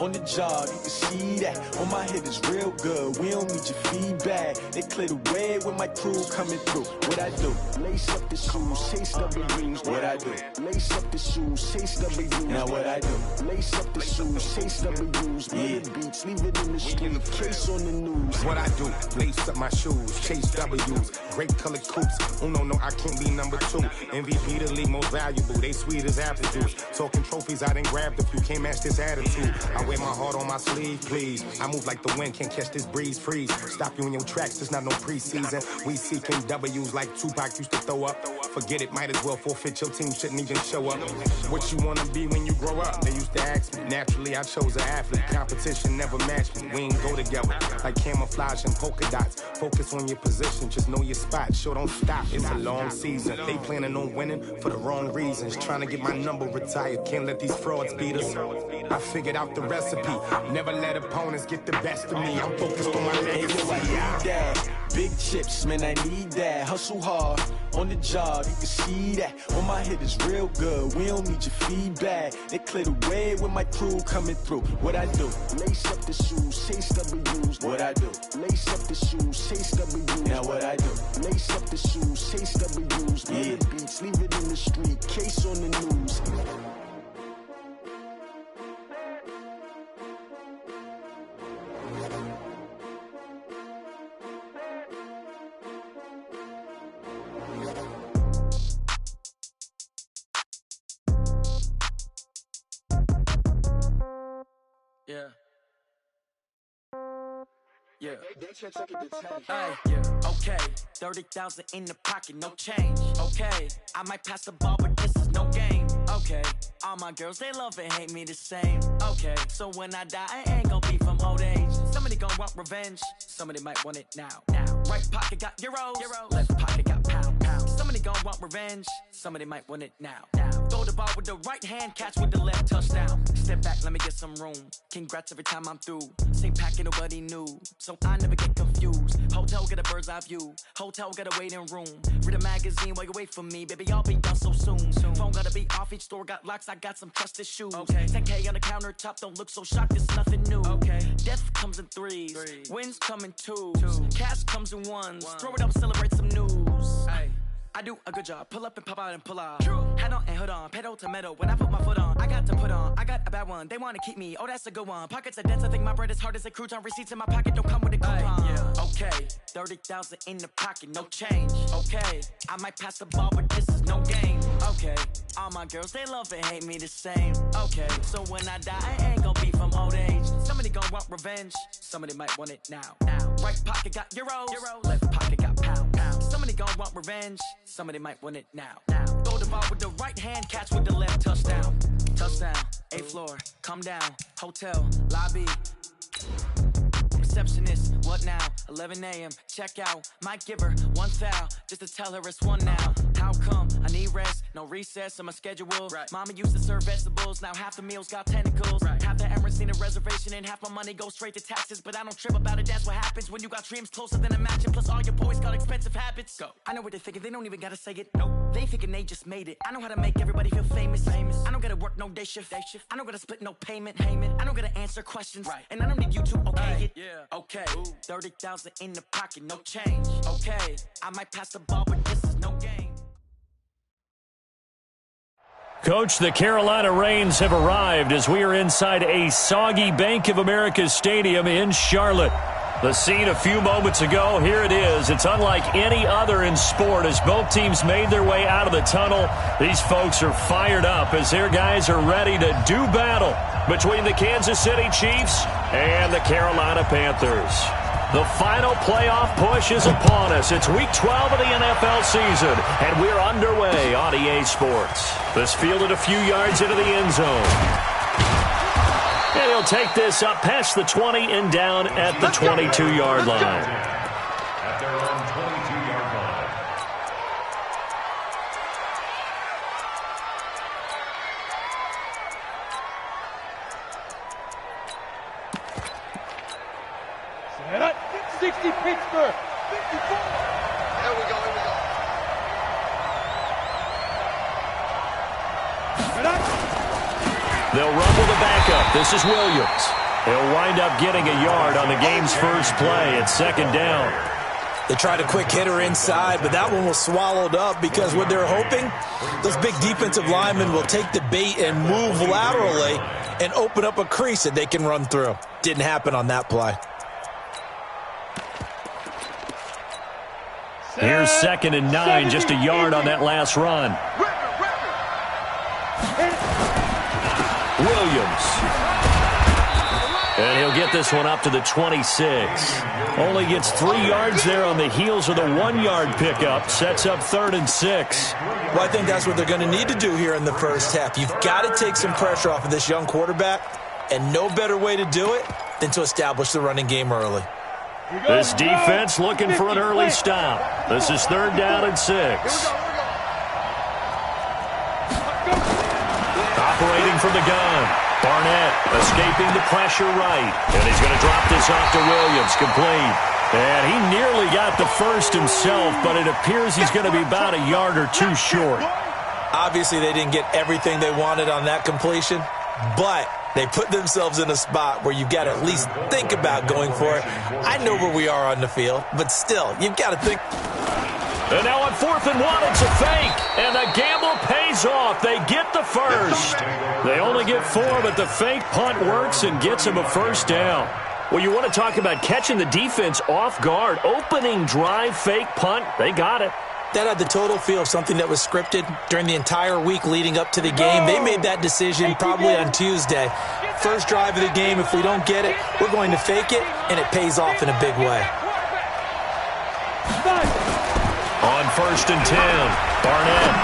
on the job, you can see that. On my head is real good, we don't need your feedback. They clear the way with my crew coming through. What I do? Lace up the shoes, chase W's. What I do? Lace up the shoes, chase W's. Now what I do? Lace up the shoes, chase W's. Murder beats, leave it in the street, case on the news. What I do? Lace up my shoes, chase W's. Great colored coops. No, I can't be number 2. MVP the league most valuable. They sweet as apple juice. Talking trophies, I done grabbed a few. Can't match this attitude. I wear my heart on my sleeve, please. I move like the wind, can't catch this breeze. Freeze. Stop you in your tracks. There's not no preseason. We seeking W's like Tupac used to throw up. Forget it, might as well forfeit. Your team shouldn't even show up. What you wanna be when you grow up? They used to ask me. Naturally, I chose an athlete. Competition never matched me. We ain't go together like camouflage and polka dots. Focus on your position, just know your spot. Sure, don't stop. It's a long season. They planning on winning for the wrong reasons. Trying to get my number retired. Can't let these frauds beat us. I figured out the recipe. Never let opponents get the best of me. I'm focused on my legacy. Big chips, man, I need that. Hustle hard on the job, you can see that. On my head is real good, we don't need your feedback. They clear the way with my crew coming through. What I do? Lace up the shoes, chase W's. What I do? Lace up the shoes, chase W's. Now what I do? Lace up the shoes, chase W's. Murder beats, leave it in the street, case on the news. Yeah. Okay. 30,000 in the pocket, no change. Okay. I might pass the ball, but this is no game. Okay. All my girls, they love and hate me the same. Okay. So when I die, I ain't gonna be from old age. Somebody gonna want revenge. Somebody might want it now. Right pocket got euros. Left pocket got pound. Somebody gonna want revenge. Somebody might want it now. Throw the ball with the right hand, catch with the left, touchdown. Step back, let me get some room. Congrats every time I'm through. Same packet, nobody knew. So I never get confused. Hotel get a bird's eye view. Hotel get a waiting room. Read a magazine while you wait for me. Baby, I'll be done so soon. Phone gotta be off, each store got locks. I got some trusted shoes. 10K on the countertop, don't look so shocked, it's nothing new. Death comes in threes. Wins come in twos. Cash comes in ones. Throw it up, celebrate some news. I do a good job, pull up and pop out and pull out. Hat on and hood on, pedal to metal. When I put my foot on, I got to put on. I got a bad one, they wanna keep me, oh that's a good one. Pockets are dense, I think my bread is hard as a crouton. Receipts in my pocket don't come with a coupon. Okay, 30,000 in the pocket, no change. Okay, I might pass the ball, but this is no game. Okay, all my girls, they love and hate me the same. Okay, so when I die, I ain't gonna be from old age. Somebody gonna want revenge, somebody might want it now. Right pocket got euros, left pocket got pound. Somebody gonna want revenge, somebody might want it now. Throw the ball with the right hand, catch with the left, touchdown. Touchdown, 8th floor, come down, hotel, lobby. Receptionist, what now? 11 a.m., check out. Might give her one foul, just to tell her it's one now. How come? I need rest, no recess in my schedule. Mama used to serve vegetables, now half the meals got tentacles. Half the Emirates need a reservation and half my money goes straight to taxes. But I don't trip about it, that's what happens when you got dreams closer than a matching. Plus all your boys got expensive habits. Go. I know what they're thinking, they don't even gotta say it. Nope. They thinking they just made it. I know how to make everybody feel famous. I don't gotta work no day shift. I don't gotta split no payment. I don't gotta answer questions. And I don't need you to okay it. Okay, 30,000 in the pocket, no change. Okay, I might pass the ball, but this is no game. Coach, the Carolina Rains have arrived as we are inside a soggy Bank of America Stadium in Charlotte. The scene a few moments ago, here it is. It's unlike any other in sport as both teams made their way out of the tunnel. These folks are fired up as their guys are ready to do battle between the Kansas City Chiefs and the Carolina Panthers. The final playoff push is upon us. It's Week 12 of the NFL season, and we're underway on EA Sports. This fielded a few yards into the end zone. And he'll take this up past the 20 and down at the 22-yard line. At their own 22-yard line. Set up. 60 Pittsburgh. 54. Here we go. Set up. They'll run with a backup. This is Williams. He'll wind up getting a yard on the game's first play at second down. They tried a quick hitter inside, but that one was swallowed up because what they're hoping, those big defensive linemen will take the bait and move laterally and open up a crease that they can run through. Didn't happen on that play. Here's 2nd and 9, just a yard on that last run. Williams. And he'll get this one up to the 26. Only gets 3 yards there on the heels of the 1-yard pickup. Sets up 3rd and 6. Well, I think that's what they're going to need to do here in the first half. You've got to take some pressure off of this young quarterback, and no better way to do it than to establish the running game early. This defense looking for an early stop. This is 3rd down and 6. Operating from the gun. Barnett escaping the pressure right. And he's going to drop this off to Williams. Complete. And he nearly got the first himself, but it appears he's going to be about a yard or 2 short. Obviously, they didn't get everything they wanted on that completion, but they put themselves in a spot where you've got to at least think about going for it. I know where we are on the field, but still, you've got to think. And now on 4th and 1, it's a fake. And the gamble pays off. They get the first. They only get 4, but the fake punt works and gets them a first down. Well, you want to talk about catching the defense off guard. Opening drive, fake punt. They got it. That had the total feel of something that was scripted during the entire week leading up to the game. They made that decision probably on Tuesday. First drive of the game, if we don't get it, we're going to fake it, and it pays off in a big way. On 1st and 10, Barnett.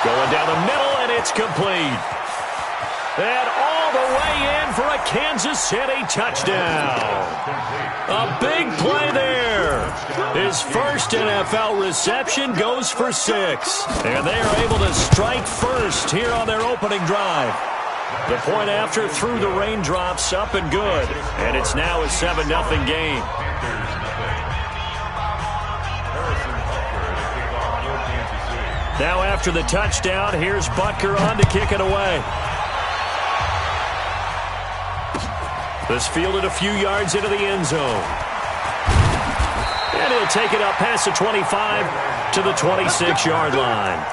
Going down the middle, and it's complete. And all the way in for a Kansas City touchdown. A big play there. His first NFL reception goes for 6. And they are able to strike first here on their opening drive. The point after through the raindrops, up and good. And it's now a 7-0 game. Now after the touchdown, here's Butker on to kick it away. This fielded a few yards into the end zone. And he'll take it up past the 25 to the 26-yard line.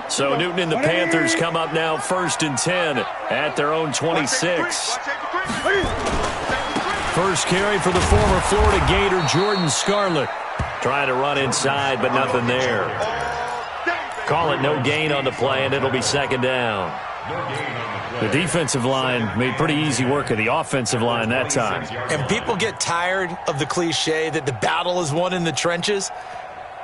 So Newton and the Panthers come up now 1st and 10 at their own 26. First carry for the former Florida Gator, Jordan Scarlett. Trying to run inside, but nothing there. Call it no gain on the play, and it'll be 2nd down. The defensive line made pretty easy work of the offensive line that time. And people get tired of the cliche that the battle is won in the trenches.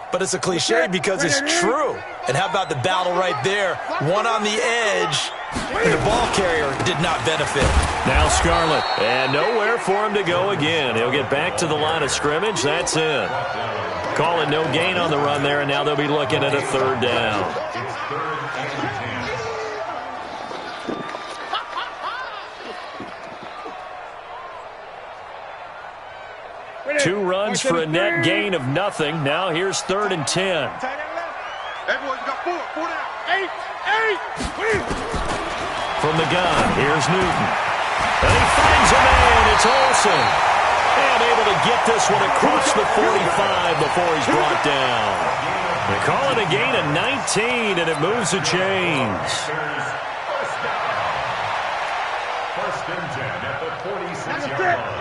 But it's a cliche because it's true. And how about the battle right there? One on the edge, and the ball carrier did not benefit. Now Scarlett, and nowhere for him to go again. He'll get back to the line of scrimmage. That's it. Call it no gain on the run there, and now they'll be looking at a 3rd down. 2 runs for a net gain of nothing. Now here's 3rd and 10. From the gun, here's Newton. And he finds a man. It's Olsen. And able to get this one across the 45 before he's brought down. They call it a gain of 19, and it moves the chains. 1st and 10 at the 46-yard line.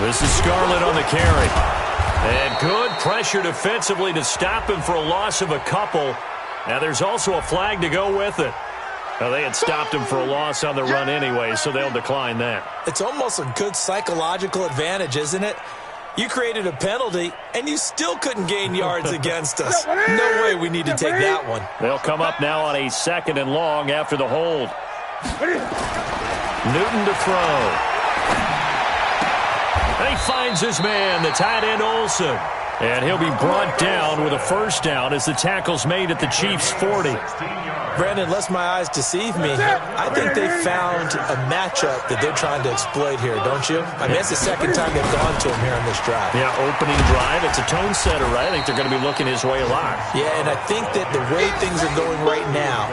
This is Scarlett on the carry. And good pressure defensively to stop him for a loss of a couple. Now there's also a flag to go with it. Now they had stopped him for a loss on the run anyway, so they'll decline that. It's almost a good psychological advantage, isn't it? You created a penalty, and you still couldn't gain yards against us. No way we need to take that one. They'll come up now on a 2nd and long after the hold. Newton to throw. And he finds his man, the tight end Olsen. And he'll be brought down with a first down as the tackle's made at the Chiefs' 40. Brandon, unless my eyes deceive me, I think they found a matchup that they're trying to exploit here, don't you? I mean, it's the second time they've gone to him here on this drive. Yeah, opening drive. It's a tone setter, right? I think they're going to be looking his way a lot. Yeah, and I think that the way things are going right now,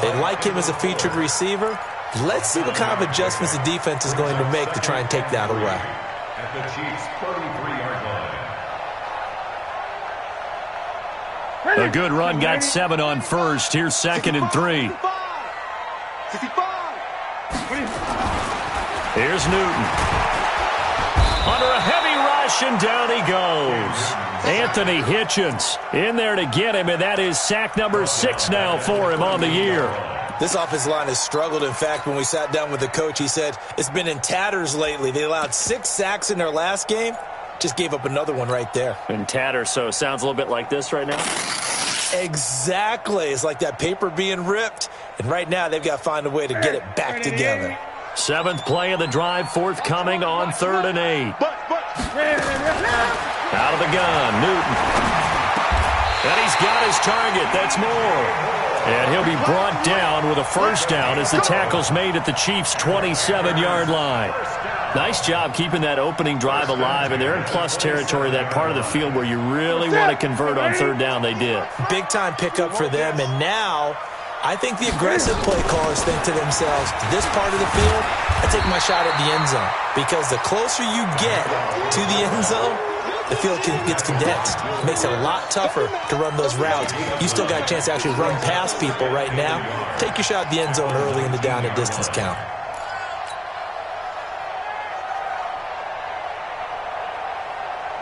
they like him as a featured receiver. Let's see what kind of adjustments the defense is going to make to try and take that away. At the Chiefs' 33-yard line. A good run got 7 on first. Here's 2nd and 3. Here's Newton. Under a heavy rush, and down he goes. Anthony Hitchens in there to get him, and that is sack number 6 now for him on the year. This offensive line has struggled. In fact, when we sat down with the coach, he said it's been in tatters lately. They allowed 6 sacks in their last game. Just gave up another one right there. In tatters, so sounds a little bit like this right now? Exactly. It's like that paper being ripped. And right now, they've got to find a way to get it back together. 7th play of the drive, forthcoming on 3rd and 8. Out of the gun, Newton. And he's got his target. That's Moore. And he'll be brought down with a first down as the tackle's made at the Chiefs' 27-yard line. Nice job keeping that opening drive alive, and they're in plus territory, that part of the field where you really want to convert on 3rd down. They did. Big-time pickup for them, and now I think the aggressive play callers think to themselves, this part of the field, I take my shot at the end zone, because the closer you get to the end zone, the field gets condensed. It makes it a lot tougher to run those routes. You still got a chance to actually run past people right now. Take your shot at the end zone early in the down and distance count.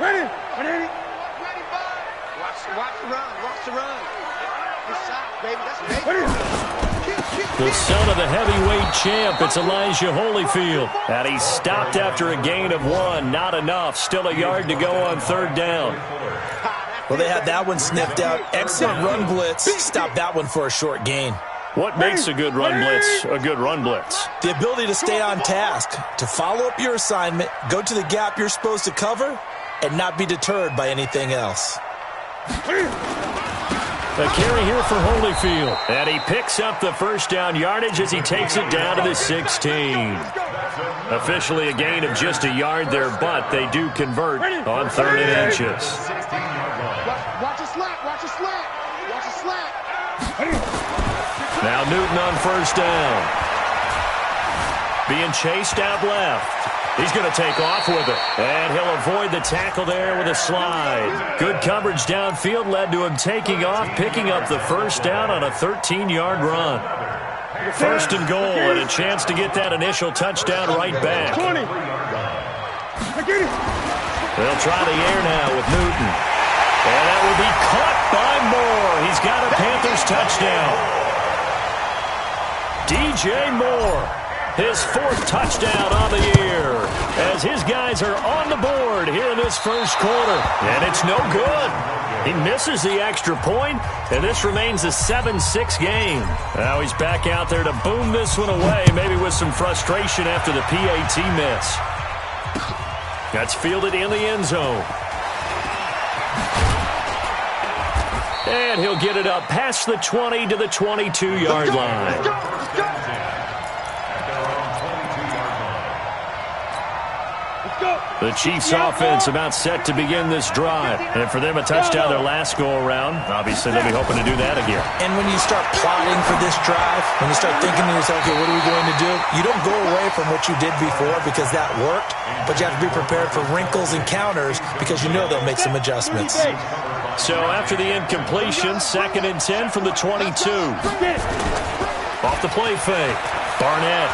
Ready? Watch the run. Good shot, baby. That's Ready? The son of the heavyweight champ, it's Elijah Holyfield. And he stopped after a gain of 1. Not enough. Still a yard to go on 3rd down. Well, they had that one sniffed out. Excellent run blitz. Stopped that one for a short gain. What makes a good run blitz a good run blitz? The ability to stay on task, to follow up your assignment, go to the gap you're supposed to cover, and not be deterred by anything else. A carry here for Holyfield. And he picks up the first down yardage as he takes it down to the 16. Officially a gain of just a yard there, but they do convert on 3rd and inches. Watch a slap. Now Newton on first down. Being chased out left. He's going to take off with it. And he'll avoid the tackle there with a slide. Good coverage downfield led to him taking off, picking up the first down on a 13-yard run. 1st and goal, and a chance to get that initial touchdown right back. They'll try the air now with Newton. And that will be caught by Moore. He's got a Panthers touchdown. DJ Moore. His 4th touchdown on the year as his guys are on the board here in this first quarter. And it's no good. He misses the extra point, and this remains a 7-6 game. Now he's back out there to boom this one away, maybe with some frustration after the PAT miss. That's fielded in the end zone. And he'll get it up past the 20 to the 22-yard line. The Chiefs offense about set to begin this drive. And for them, a touchdown their last go-around. Obviously, they'll be hoping to do that again. And when you start plotting for this drive, when you start thinking to yourself, okay, what are we going to do? You don't go away from what you did before because that worked, but you have to be prepared for wrinkles and counters because you know they'll make some adjustments. So after the incompletion, 2nd and 10 from the 22. Off the play fake. Barnett.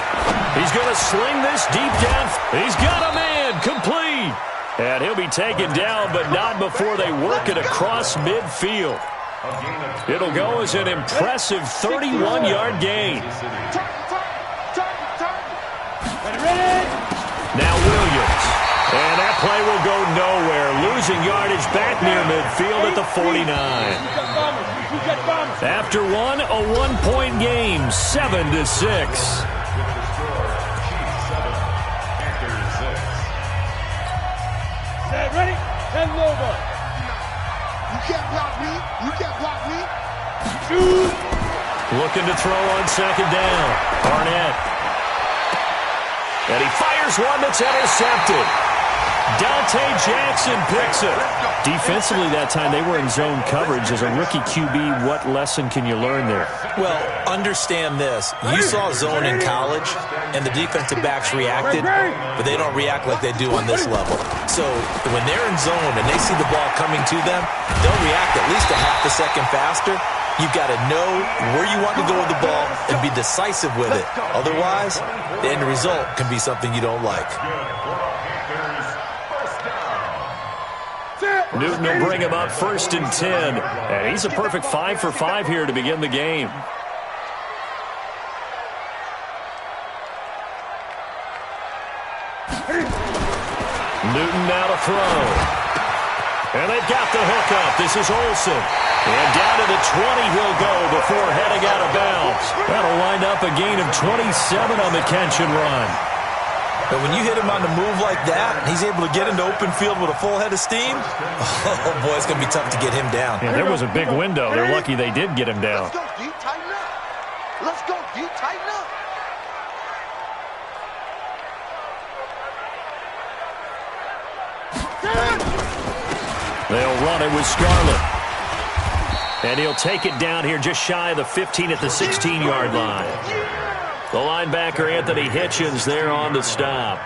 He's going to sling this deep down. He's got a man complete. And he'll be taken down, but not before they work it across midfield. It'll go as an impressive 31-yard gain. Now Williams. And that play will go nowhere. Losing yardage back near midfield at the 49. After one, a one-point game, 7-6. Ready? And Lobo. me. You can't block me. Looking to throw on second down. Barnett. And he fires one that's intercepted. Dante Jackson picks it. Defensively that time, they were in zone coverage. As a rookie QB, what lesson can you learn there? Well, understand this. You saw zone in college, and the defensive backs reacted, but they don't react like they do on this level. So when they're in zone and they see the ball coming to them, they'll react at least a half a second faster. You've got to know where you want to go with the ball and be decisive with it. Otherwise, the end result can be something you don't like. Newton will bring him up 1st and 10. And he's a perfect 5 for 5 here to begin the game. Newton now to throw. And they've got the hook up. This is Olsen. And down to the 20 he'll go before heading out of bounds. That'll wind up a gain of 27 on the catch and run. But when you hit him on the move like that, and he's able to get into open field with a full head of steam, oh, boy, it's going to be tough to get him down. Yeah, there was a big window. They're lucky they did get him down. Let's go, D. Tighten up. Let's go, D. Tighten up. They'll run it with Scarlett. And he'll take it down here just shy of the 15 at the 16-yard line. The linebacker, Anthony Hitchens, there on the stop.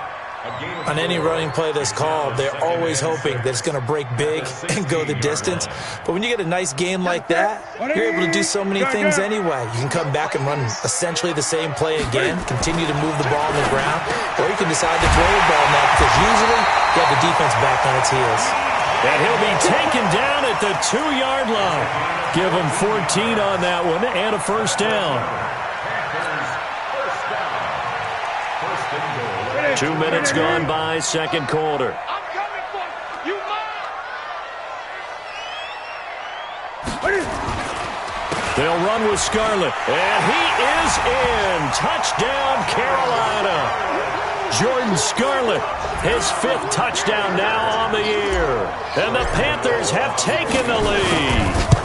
On any running play that's called, they're always hoping that it's going to break big and go the distance. But when you get a nice game like that, you're able to do so many things anyway. You can come back and run essentially the same play again, continue to move the ball on the ground, or you can decide to throw the ball now because usually you have the defense back on its heels. And he'll be taken down at the 2-yard line. Give him 14 on that one and a first down. 2 minutes gone by, second quarter. I'm coming for you. You mine. They'll run with Scarlett. And he is in. Touchdown, Carolina. Jordan Scarlett, his 5th touchdown now on the year. And the Panthers have taken the lead.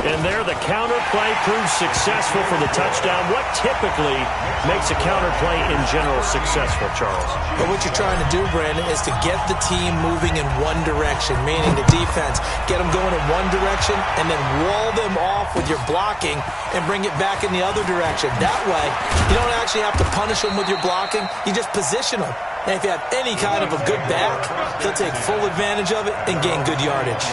And there the counterplay proves successful for the touchdown. What typically makes a counterplay in general successful, Charles? But what you're trying to do, Brandon, is to get the team moving in one direction, meaning the defense. Get them going in one direction and then wall them off with your blocking and bring it back in the other direction. That way, you don't actually have to punish them with your blocking. You just position them. And if you have any kind of a good back, they'll take full advantage of it and gain good yardage.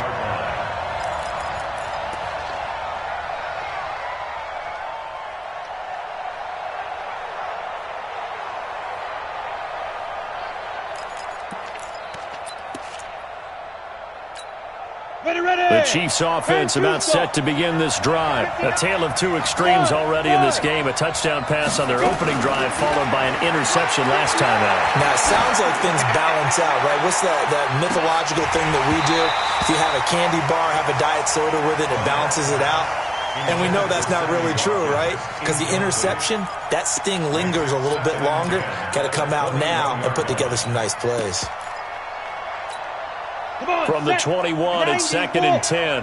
The Chiefs offense about set to begin this drive. A tale of two extremes already in this game. A touchdown pass on their opening drive followed by an interception last time out. Now, it sounds like things balance out, right? What's that mythological thing that we do? If you have a candy bar, have a diet soda with it, it balances it out. And we know that's not really true, right? Because the interception, that sting lingers a little bit longer. Got to come out now and put together some nice plays. From the 21, it's 2nd and 10.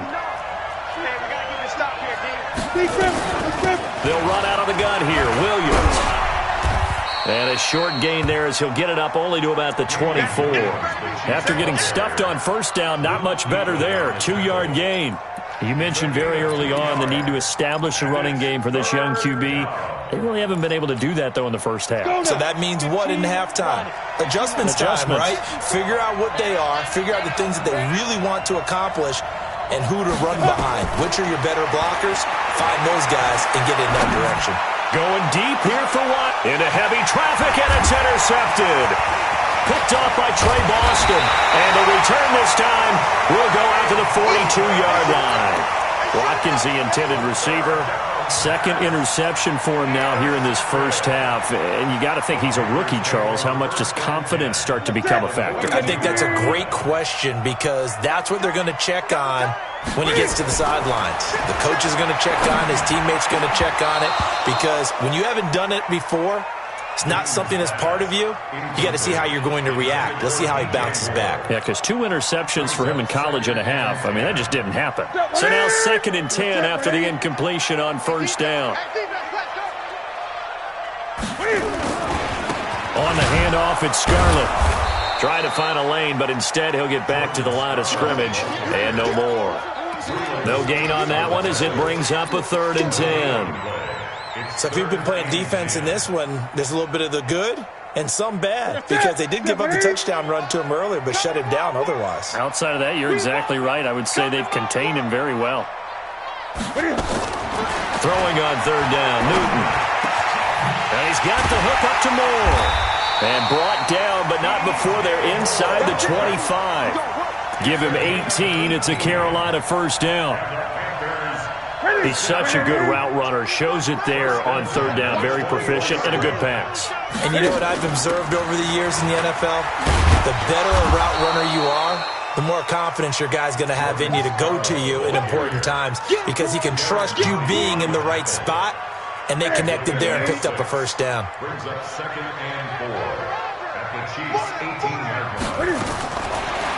They'll run out of the gun here. Williams. And a short gain there as he'll get it up only to about the 24. After getting stuffed on first down, not much better there. 2-yard gain. You mentioned very early on the need to establish a running game for this young QB. They really haven't been able to do that, though, in the first half. So that means what in halftime? Adjustments time, right? Figure out what they are, figure out the things that they really want to accomplish, and who to run behind. Which are your better blockers? Find those guys and get in that direction. Going deep here for one. Into heavy traffic, and it's intercepted. Picked off by Trey Boston. And the return this time will go out to the 42-yard line. Watkins, the intended receiver. Second interception for him now here in this first half. And you got to think he's a rookie, Charles. How much does confidence start to become a factor? I think that's a great question because that's what they're going to check on when he gets to the sidelines. The coach is going to check on, his teammates going to check on it because when you haven't done it before, it's not something that's part of you, you got to see how you're going to react. Let's see how he bounces back. Yeah, because 2 interceptions for him in college and a half. I mean, that just didn't happen. So now 2nd and 10 after the incompletion on 1st down. On the handoff, it's Scarlett. Trying to find a lane, but instead he'll get back to the line of scrimmage and no more. No gain on that one as it brings up a 3rd and 10. So if you've been playing defense in this one, there's a little bit of the good and some bad because they did give up the touchdown run to him earlier but shut him down otherwise. Outside of that, you're exactly right. I would say they've contained him very well. Throwing on 3rd down, Newton. And he's got the hook up to Moore. And brought down, but not before they're inside the 25. Give him 18. It's a Carolina 1st down. He's such a good route runner. Shows it there on 3rd down. Very proficient and a good pass. And you know what I've observed over the years in the NFL? The better a route runner you are, the more confidence your guy's going to have in you to go to you in important times because he can trust you being in the right spot. And they connected there and picked up a 1st down. Brings up 2nd and 4 at the Chiefs' 18-yard line.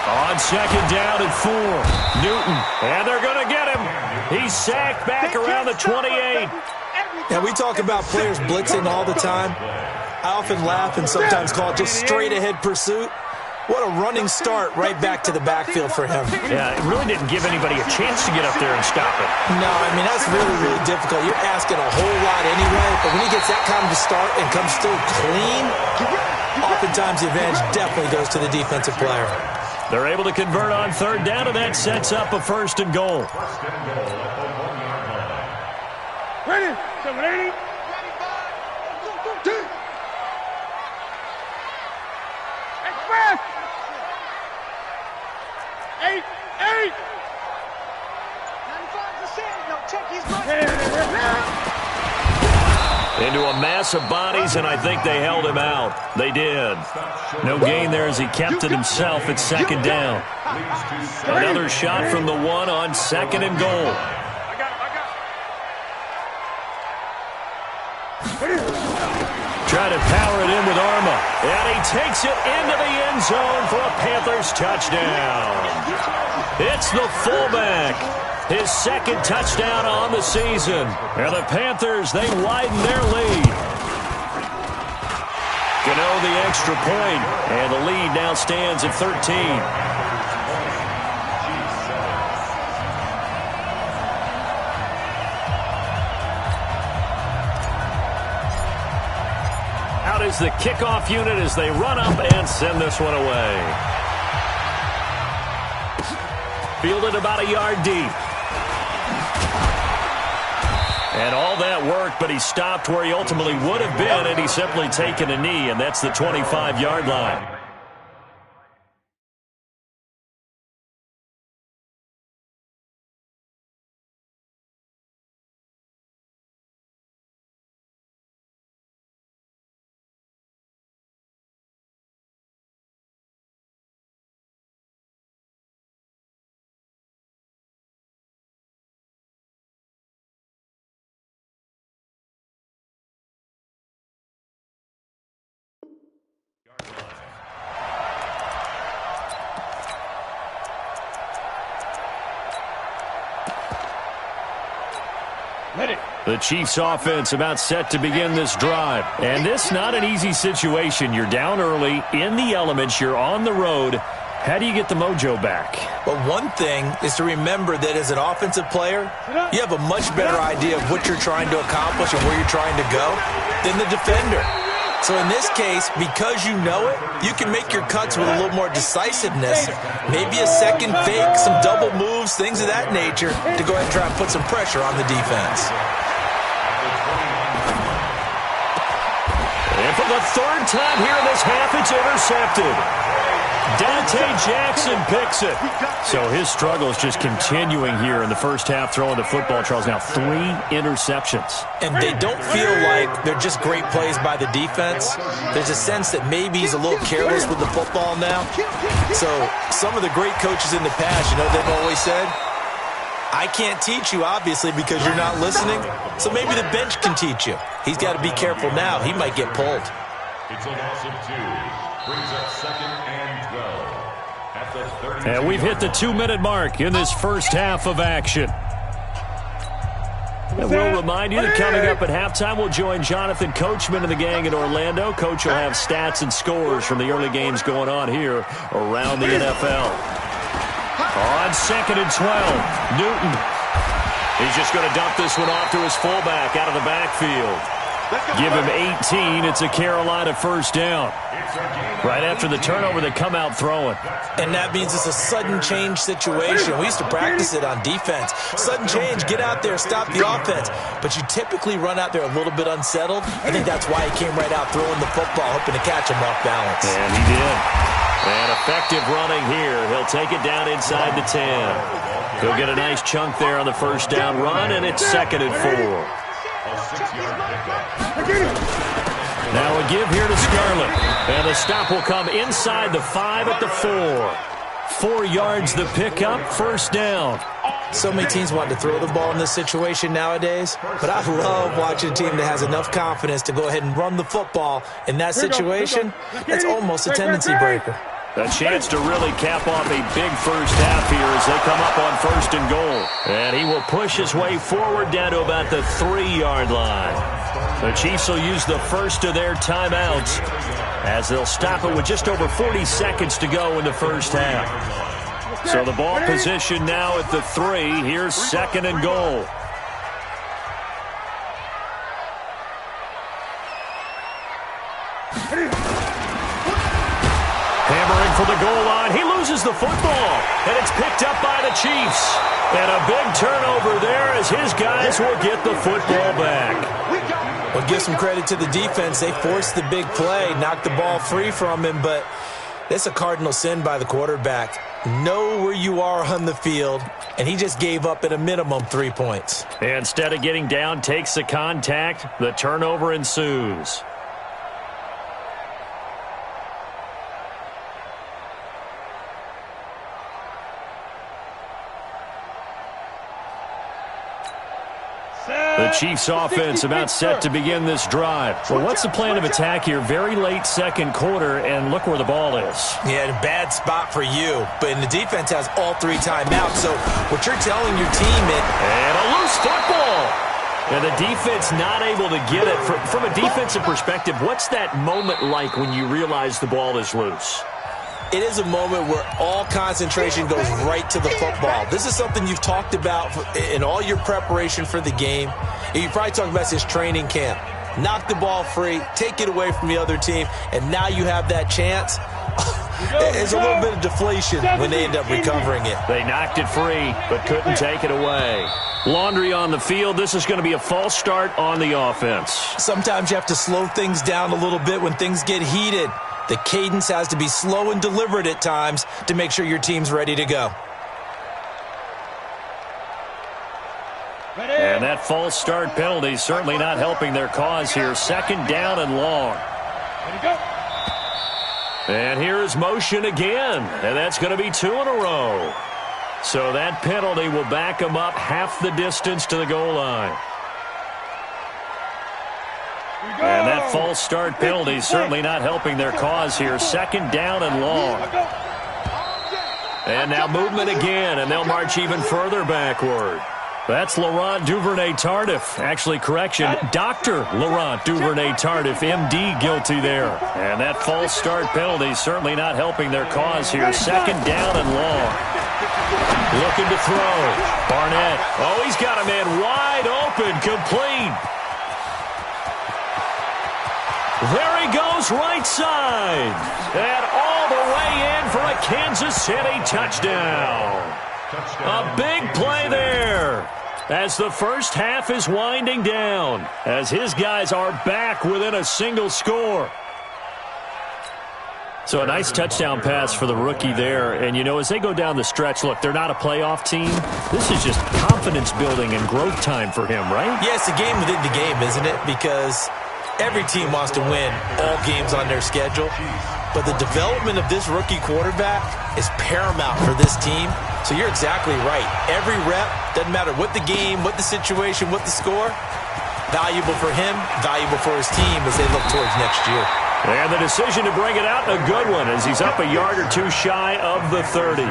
On 2nd down and 4, Newton. And they're going to get him. He's sacked back around the 28. Now, we talk about players blitzing all the time. I often laugh and sometimes call it just straight-ahead pursuit. What a running start right back to the backfield for him. Yeah, it really didn't give anybody a chance to get up there and stop it. No, I mean, that's really, really difficult. You're asking a whole lot anyway, but when he gets that kind of a start and comes through clean, oftentimes the advantage definitely goes to the defensive player. They're able to convert on 3rd down, and that sets up a 1st and goal. Ready? 780. Express. 8. 95%. No, check his right. Into a mass of bodies, and I think they held him out. They did. No gain there as he kept it himself at 2nd down. Another shot from the 1 on 2nd and goal. Trying to power it in with Arma. And he takes it into the end zone for a Panthers touchdown. It's the fullback. His 2nd touchdown on the season. And the Panthers, they widen their lead. Gano the extra point. And the lead now stands at 13. Is the kickoff unit as they run up and send this one away. Fielded about a yard deep. And all that work, but he stopped where he ultimately would have been, and he's simply taken a knee, and that's the 25-yard line. The Chiefs offense about set to begin this drive. And this not an easy situation. You're down early, in the elements, you're on the road. How do you get the mojo back? Well, one thing is to remember that as an offensive player, you have a much better idea of what you're trying to accomplish and where you're trying to go than the defender. So in this case, because you know it, you can make your cuts with a little more decisiveness. Maybe a second fake, some double moves, things of that nature to go ahead and try and put some pressure on the defense. And for the 3rd time here in this half, it's intercepted. Dante Jackson picks it. So his struggle is just continuing here in the first half, throwing the football. Charles, now 3 interceptions. And they don't feel like they're just great plays by the defense. There's a sense that maybe he's a little careless with the football now. So some of the great coaches in the past, you know, they've always said, I can't teach you, obviously, because you're not listening. So maybe the bench can teach you. He's got to be careful now. He might get pulled. It's a loss of 2. Brings up 2nd and 12. At the 30. And we've hit the 2-minute mark in this first half of action. And we'll remind you that coming up at halftime, we'll join Jonathan Coachman and the gang in Orlando. Coach will have stats and scores from the early games going on here around the NFL. On 2nd and 12, Newton. He's just going to dump this one off to his fullback out of the backfield. Give him 18. It's a Carolina first down. Right after the turnover, they come out throwing. And that means it's a sudden change situation. We used to practice it on defense. Sudden change, get out there, stop the offense. But you typically run out there a little bit unsettled. I think that's why he came right out throwing the football, hoping to catch him off balance. And he did. And effective running here. He'll take it down inside the 10. He'll get a nice chunk there on the first down run, and it's 2nd and 4. Now a give here to Scarlett. And the stop will come inside the 5 at the 4. 4 yards the pickup, first down. So many teams want to throw the ball in this situation nowadays, but I love watching a team that has enough confidence to go ahead and run the football. In that situation, that's almost a tendency breaker. A chance to really cap off a big first half here as they come up on 1st and goal. And he will push his way forward down to about the 3-yard line. The Chiefs will use the first of their timeouts as they'll stop it with just over 40 seconds to go in the first half. So the ball position now at the 3. Here's 2nd and goal. Hammering for the goal line. He loses the football, and it's picked up by the Chiefs. And a big turnover there as his guys will get the football back. Well, give some credit to the defense. They forced the big play, knocked the ball free from him, but it's a cardinal sin by the quarterback. Know where you are on the field, and he just gave up at a minimum 3 points. Instead of getting down, takes the contact. The turnover ensues. The Chiefs offense about set to begin this drive. Well, what's the plan of attack here? Very late second quarter, and look where the ball is. Yeah, a bad spot for you. But the defense has all 3 timeouts. So what you're telling your team is... And a loose football. And the defense not able to get it. From a defensive perspective, what's that moment like when you realize the ball is loose? It is a moment where all concentration goes right to the football. This is something you've talked about in all your preparation for the game. And you probably talked about this training camp. Knock the ball free, take it away from the other team, and now you have that chance. It's a little bit of deflation when they end up recovering it. They knocked it free, but couldn't take it away. Laundry on the field. This is going to be a false start on the offense. Sometimes you have to slow things down a little bit when things get heated. The cadence has to be slow and deliberate at times to make sure your team's ready to go. And that false start penalty certainly not helping their cause here. 2nd down and long. And here's motion again. And that's going to be 2 in a row. So that penalty will back them up half the distance to the goal line. And that false start penalty certainly not helping their cause here. 2nd down and long. And now movement again, and they'll march even further backward. That's Laurent Duvernay-Tardif. Actually, correction, Dr. Laurent Duvernay-Tardif, MD, guilty there. And that false start penalty certainly not helping their cause here. 2nd down and long. Looking to throw. Barnett. Oh, he's got a man wide open, complete. There he goes, right side. And all the way in for a Kansas City touchdown. A big play there as the first half is winding down, as his guys are back within a single score. So a nice touchdown pass for the rookie there. And, you know, as they go down the stretch, look, they're not a playoff team. This is just confidence building and growth time for him, right? Yeah, it's a game within the game, isn't it? Because every team wants to win all games on their schedule. But the development of this rookie quarterback is paramount for this team. So you're exactly right. Every rep, doesn't matter what the game, what the situation, what the score, valuable for him, valuable for his team as they look towards next year. And the decision to bring it out, a good one, as he's up a yard or two shy of the 30.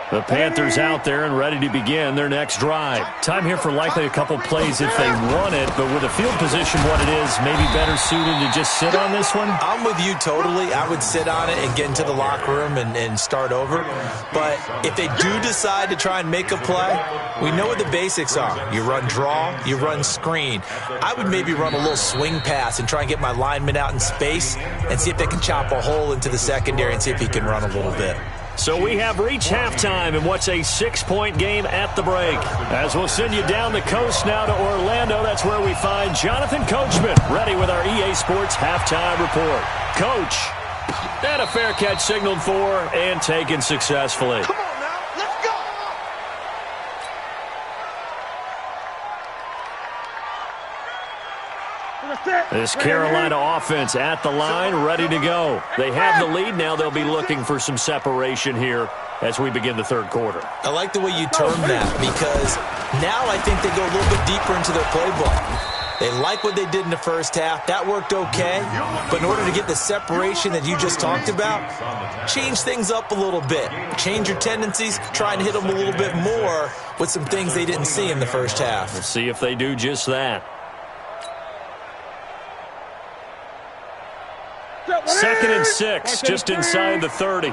The Panthers out there and ready to begin their next drive. Time here for likely a couple plays if they want it, but with the field position what it is, maybe better suited to just sit on this one? I'm with you totally. I would sit on it and get into the locker room and start over. But if they do decide to try and make a play, we know what the basics are. You run draw, you run screen. I would maybe run a little swing pass and try and get my lineman out in space and see if they can chop a hole into the secondary and see if he can run a little bit. So we have reached halftime in what's a 6-point game at the break. As we'll send you down the coast now to Orlando, that's where we find Jonathan Coachman, ready with our EA Sports halftime report. Coach, and a fair catch signaled for and taken successfully. Come on now, let's go! This Carolina offense at the line, ready to go. They have the lead. Now they'll be looking for some separation here as we begin the third quarter. I like the way you termed that because now I think they go a little bit deeper into their playbook. They like what they did in the first half. That worked okay. But in order to get the separation that you just talked about, change things up a little bit. Change your tendencies. Try and hit them a little bit more with some things they didn't see in the first half. We'll see if they do just that. 2nd and 6, just inside the 30.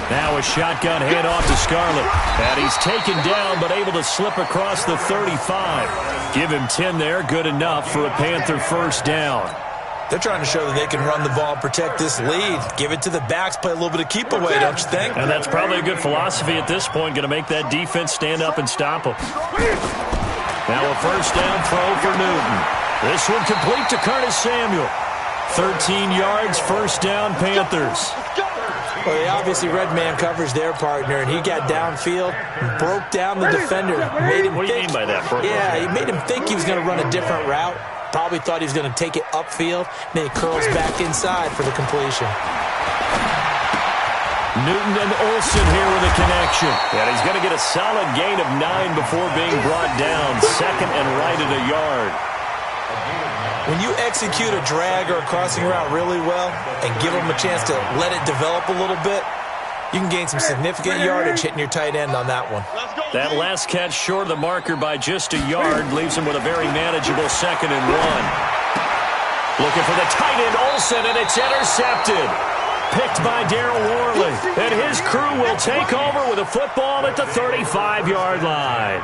Now a shotgun handoff to Scarlett. And he's taken down but able to slip across the 35. Give him 10 there, good enough for a Panther first down. They're trying to show that they can run the ball and protect this lead. Give it to the backs, play a little bit of keep away, don't you think? And that's probably a good philosophy at this point, going to make that defense stand up and stop them. Now a first down throw for Newton. This one complete to Curtis Samuel. 13 yards, first down, Panthers. Well, they obviously red man covers their partner, and he got downfield, broke down the defender. Made him what do you mean by that? Yeah, he made him think he was going to run a different route. Probably thought he was going to take it upfield. Then he curls back inside for the completion. Newton and Olsen here with a connection. And he's going to get a solid gain of 9 before being brought down. 2nd and right at a yard. When you execute a drag or a crossing route really well and give them a chance to let it develop a little bit, you can gain some significant yardage hitting your tight end on that one. That last catch short of the marker by just a yard leaves him with a very manageable 2nd and 1. Looking for the tight end, Olsen, and it's intercepted. Picked by Darryl Worley. And his crew will take over with a football at the 35-yard line.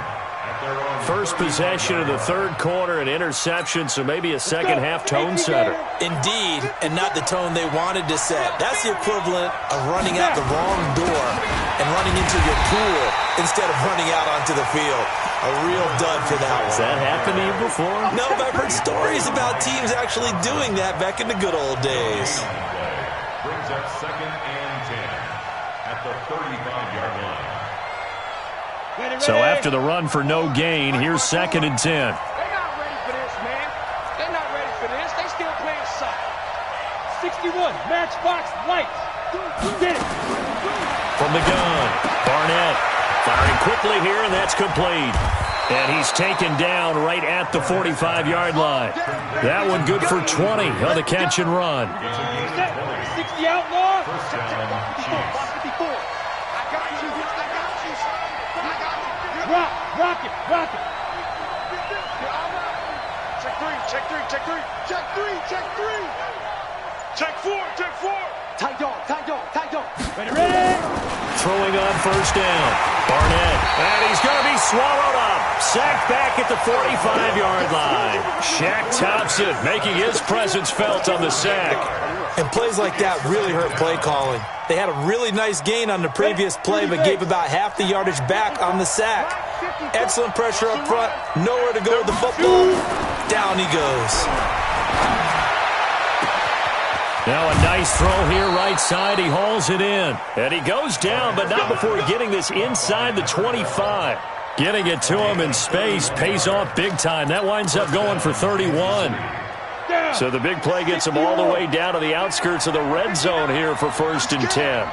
First possession of the third quarter, an interception, so maybe a second-half tone setter. Indeed, and not the tone they wanted to set. That's the equivalent of running out the wrong door and running into your pool instead of running out onto the field. A real dud for that one. Has that happened to you before? No, but I've heard stories about teams actually doing that back in the good old days. Brings up 2nd and 10 at the 35-yard line. So after the run for no gain, here's 2nd and 10. They're not ready for this, man. They're not ready for this. They still playing soccer. 61, matchbox lights. Get it. From the gun, Barnett firing quickly here, and that's complete. And he's taken down right at the 45-yard line. That one good for 20 on the catch and run. 60 outlaw. First down, Chiefs. Rock it. Check three. Check four. Tight dog. Ready. Throwing on first down. Barnett. And he's going to be swallowed up. Sacked back at the 45-yard line. Shaq Thompson making his presence felt on the sack. And plays like that really hurt play calling. They had a really nice gain on the previous play, but gave about half the yardage back on the sack. Excellent pressure up front. Nowhere to go with the football. Down he goes. Now a nice throw here right side. He hauls it in. And he goes down, but not before getting this inside the 25. Getting it to him in space pays off big time. That winds up going for 31. Down. So the big play gets them all the way down to the outskirts of the red zone here for 1st and 10.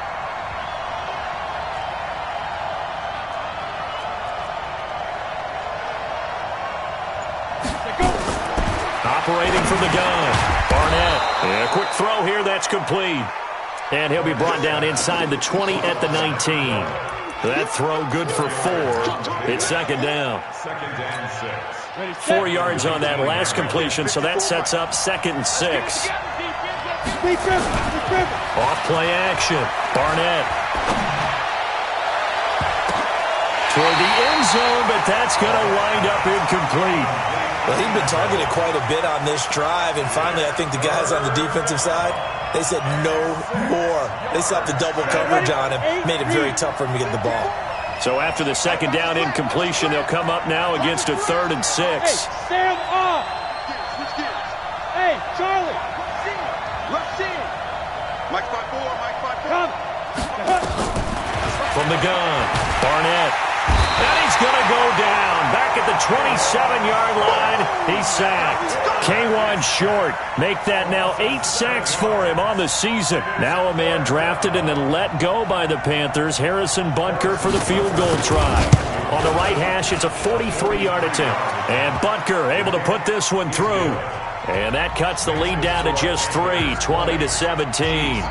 Operating from the gun, Barnett. And a quick throw here, that's complete. And he'll be brought down inside the 20 at the 19. That throw good for 4. It's 2nd down. 4 yards on that last completion, so that sets up 2nd and 6. Off play action. Barnett. Toward the end zone, but that's going to wind up incomplete. Well, he'd been targeted quite a bit on this drive, and finally I think the guys on the defensive side, they said no more. They stopped the double coverage on him, made it very tough for him to get the ball. So after the 2nd down incompletion, they'll come up now against a 3rd and 6. Hey, stand up. Hey, Charlie. Rush in. Mike 5-4, Mike 5-4. From the gun, Barnett. And he's going to go down. Back at the 27-yard line, he's sacked. K1 short. Make that now 8 sacks for him on the season. Now a man drafted and then let go by the Panthers, Harrison Butker, for the field goal try. On the right hash, it's a 43-yard attempt. And Butker able to put this one through. And that cuts the lead down to just 3, 20-17.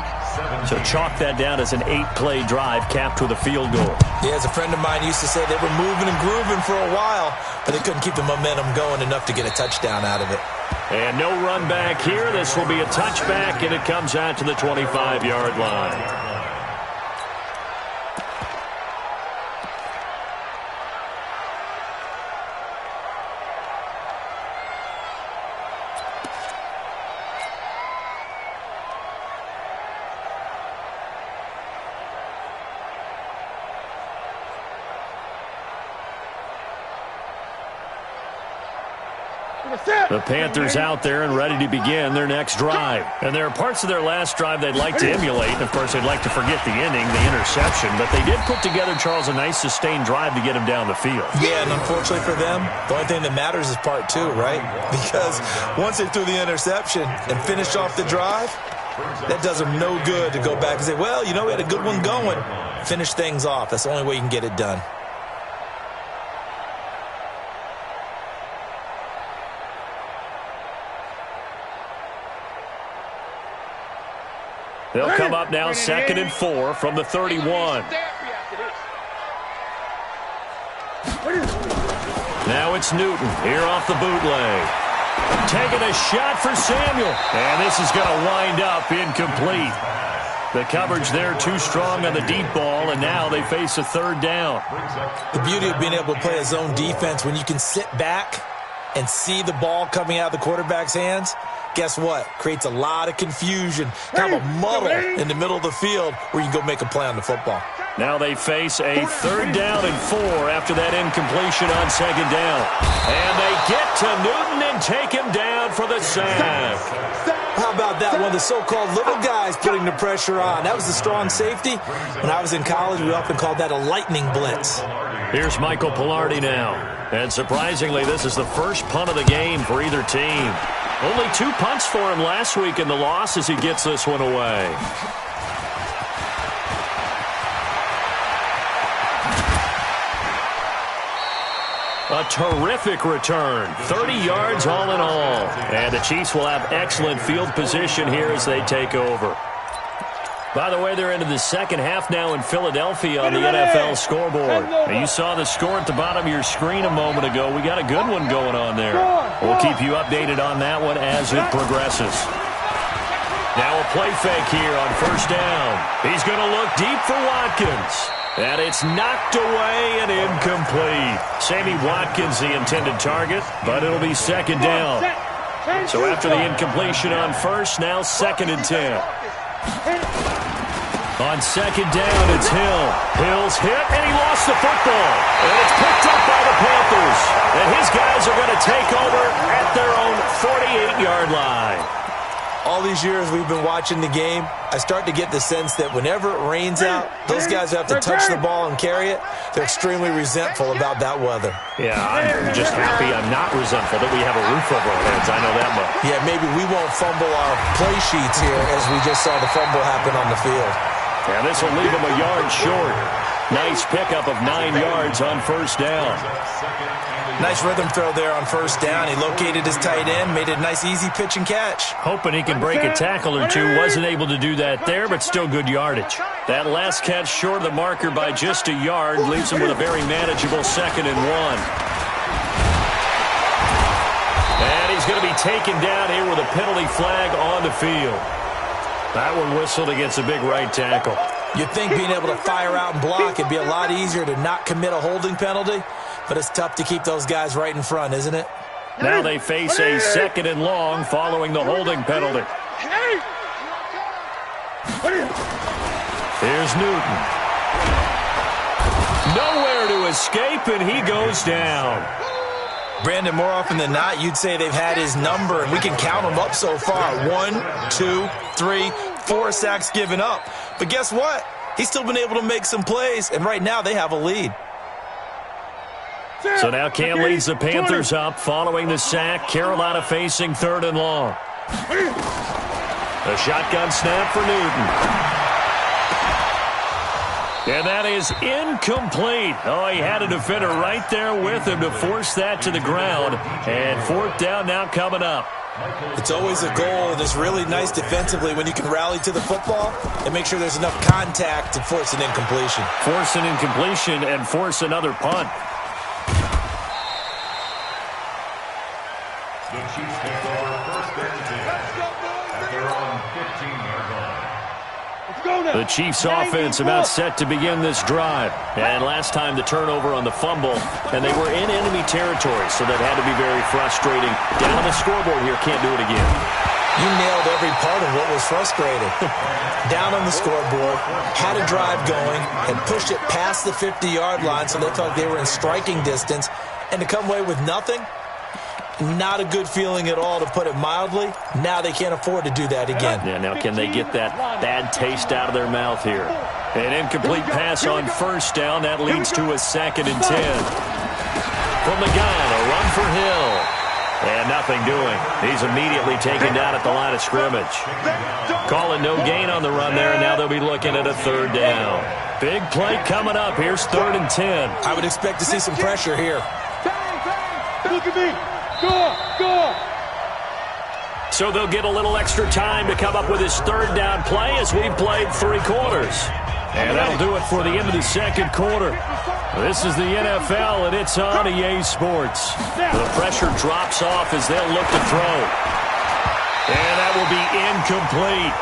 So chalk that down as an 8-play drive capped with a field goal. Yeah, as a friend of mine used to say, they were moving and grooving for a while, but they couldn't keep the momentum going enough to get a touchdown out of it. And no run back here. This will be a touchback, and it comes out to the 25-yard line. The Panthers out there and ready to begin their next drive. And there are parts of their last drive they'd like to emulate. And, of course, they'd like to forget the inning, the interception. But they did put together, Charles, a nice sustained drive to get him down the field. Yeah, and unfortunately for them, the only thing that matters is part 2, right? Because once they threw the interception and finished off the drive, that does them no good to go back and say, well, you know, we had a good one going. Finish things off. That's the only way you can get it done. They'll come up now 2nd and 4 from the 31. Now it's Newton here off the bootleg. Taking a shot for Samuel. And this is going to wind up incomplete. The coverage there too strong on the deep ball, and now they face a 3rd down. The beauty of being able to play a zone defense when you can sit back and see the ball coming out of the quarterback's hands, guess what? Creates a lot of confusion, kind of a muddle in the middle of the field where you can go make a play on the football. Now they face a 3rd down and 4 after that incompletion on 2nd down. And they get to Newton and take him down for the sack. How about that one? The so-called little guys putting the pressure on. That was the strong safety. When I was in college, we often called that a lightning blitz. Here's Michael Pilardi now. And surprisingly, this is the first punt of the game for either team. Only 2 punts for him last week in the loss as he gets this one away. A terrific return. 30 yards all in all. And the Chiefs will have excellent field position here as they take over. By the way, they're into the second half now in Philadelphia on the NFL scoreboard. Now, you saw the score at the bottom of your screen a moment ago. We got a good one going on there. We'll keep you updated on that one as it progresses. Now a play fake here on 1st down. He's going to look deep for Watkins. And it's knocked away and incomplete. Sammy Watkins, the intended target, but it'll be 2nd down. So after the incompletion on 1st, now 2nd and 10. On 2nd down, it's Hill. Hill's hit, and he lost the football. And it's picked up by the Panthers. And his guys are going to take over at their own 48-yard line. All these years we've been watching the game, I start to get the sense that whenever it rains out, those guys have to touch the ball and carry it. They're extremely resentful about that weather. Yeah, I'm just happy I'm not resentful that we have a roof over our heads. I know that much. Yeah, maybe we won't fumble our play sheets here as we just saw the fumble happen on the field. Yeah, this will leave him a yard short. Nice pickup of 9 yards on first down. Nice rhythm throw there on first down. He located his tight end, made it a nice easy pitch and catch. Hoping he can break a tackle or two. Wasn't able to do that there, but still good yardage. That last catch short of the marker by just a yard leaves him with a very manageable 2nd and 1. And he's going to be taken down here with a penalty flag on the field. That one whistled against a big right tackle. You'd think being able to fire out and block, it'd be a lot easier to not commit a holding penalty, but it's tough to keep those guys right in front, isn't it? Now they face a 2nd and long following the holding penalty. Here's Newton. Nowhere to escape, and he goes down. Brandon, more often than not, you'd say they've had his number, and we can count them up so far. 1, 2, 3, 4 sacks given up. But guess what? He's still been able to make some plays, and right now they have a lead. So now Cam leads the Panthers up following the sack. Carolina facing 3rd and long. A shotgun snap for Newton. And that is incomplete. Oh, he had a defender right there with him to force that to the ground. And 4th down now coming up. It's always a goal, and it's really nice defensively when you can rally to the football and make sure there's enough contact to force an incompletion. Force an incompletion and force another punt. The Chiefs take over 1st and 10 at their own 15-yard line. The Chiefs offense about set to begin this drive. And last time the turnover on the fumble, and they were in enemy territory, so that had to be very frustrating. Down on the scoreboard here, can't do it again. You nailed every part of what was frustrating. Down on the scoreboard, had a drive going, and pushed it past the 50-yard line so they felt like they were in striking distance. And to come away with nothing, not a good feeling at all, to put it mildly. Now they can't afford to do that again. Yeah, now can they get that bad taste out of their mouth here? An incomplete pass on first down. That leads to a 2nd and 10. From the gun, a run for Hill. And nothing doing. He's immediately taken down at the line of scrimmage. Calling no gain on the run there, and now they'll be looking at a 3rd down. Big play coming up. Here's 3rd and 10. I would expect to see some pressure here. Look at me. Go! So they'll get a little extra time to come up with his 3rd down play as we've played 3 quarters. And that'll do it for the end of the 2nd quarter. This is the NFL, and it's on EA Sports. The pressure drops off as they'll look to throw. And that will be incomplete.